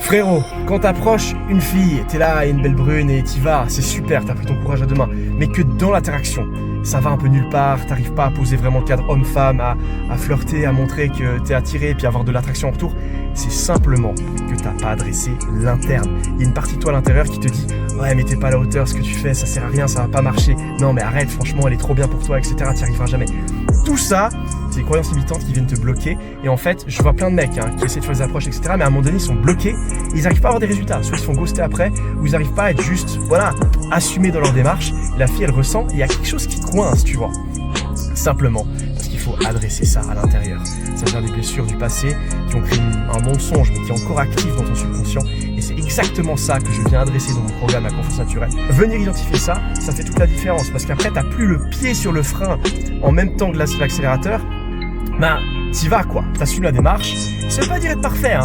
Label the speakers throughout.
Speaker 1: Frérot, quand t'approches une fille, t'es là, une belle brune et t'y vas, c'est super, t'as pris ton courage à deux mains. Mais que dans l'interaction, ça va un peu nulle part, t'arrives pas à poser vraiment le cadre homme-femme, à flirter, à montrer que t'es attiré et puis avoir de l'attraction en retour. C'est simplement que t'as pas adressé l'interne. Il y a une partie de toi à l'intérieur qui te dit « Ouais mais t'es pas à la hauteur, ce que tu fais, ça sert à rien, ça va pas marcher. Non mais arrête, franchement elle est trop bien pour toi, etc. T'y arriveras jamais. » Tout ça, c'est des croyances limitantes qui viennent te bloquer. Et en fait, je vois plein de mecs qui essaient de faire des approches, etc. Mais à un moment donné, ils sont bloqués. Ils n'arrivent pas à avoir des résultats. Soit ils se font ghoster après, ou ils n'arrivent pas à être juste, assumés dans leur démarche. La fille, elle ressent, il y a quelque chose qui coince, tu vois. Simplement parce qu'il faut adresser ça à l'intérieur. Ça vient des blessures du passé qui ont créé un mensonge, mais qui est encore actif dans ton subconscient. Et c'est exactement ça que je viens adresser dans mon programme La Confiance Naturelle. Venir identifier ça, ça fait toute la différence. Parce qu'après, tu n'as plus le pied sur le frein en même temps que l'accélérateur. T'y vas quoi, t'assumes la démarche. Ça veut pas dire être parfait,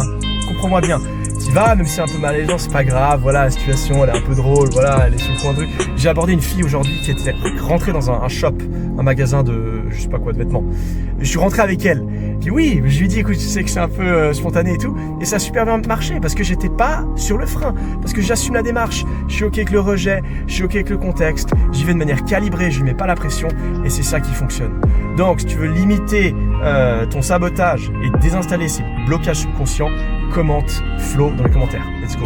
Speaker 1: comprends-moi bien. T'y vas, même si c'est un peu malaisant, c'est pas grave, la situation elle est un peu drôle, elle est sur le coin de rue. J'ai abordé une fille aujourd'hui qui était rentrée dans un shop, un magasin de, je sais pas quoi, de vêtements. Je suis rentré avec elle. Puis oui, je lui ai dit, écoute, tu sais que c'est un peu spontané et tout. Et ça a super bien marché parce que j'étais pas sur le frein. Parce que j'assume la démarche. Je suis OK avec le rejet. Je suis OK avec le contexte. J'y vais de manière calibrée. Je lui mets pas la pression. Et c'est ça qui fonctionne. Donc, si tu veux limiter ton sabotage et désinstaller ces blocages subconscients, commente Flo dans les commentaires. Let's go.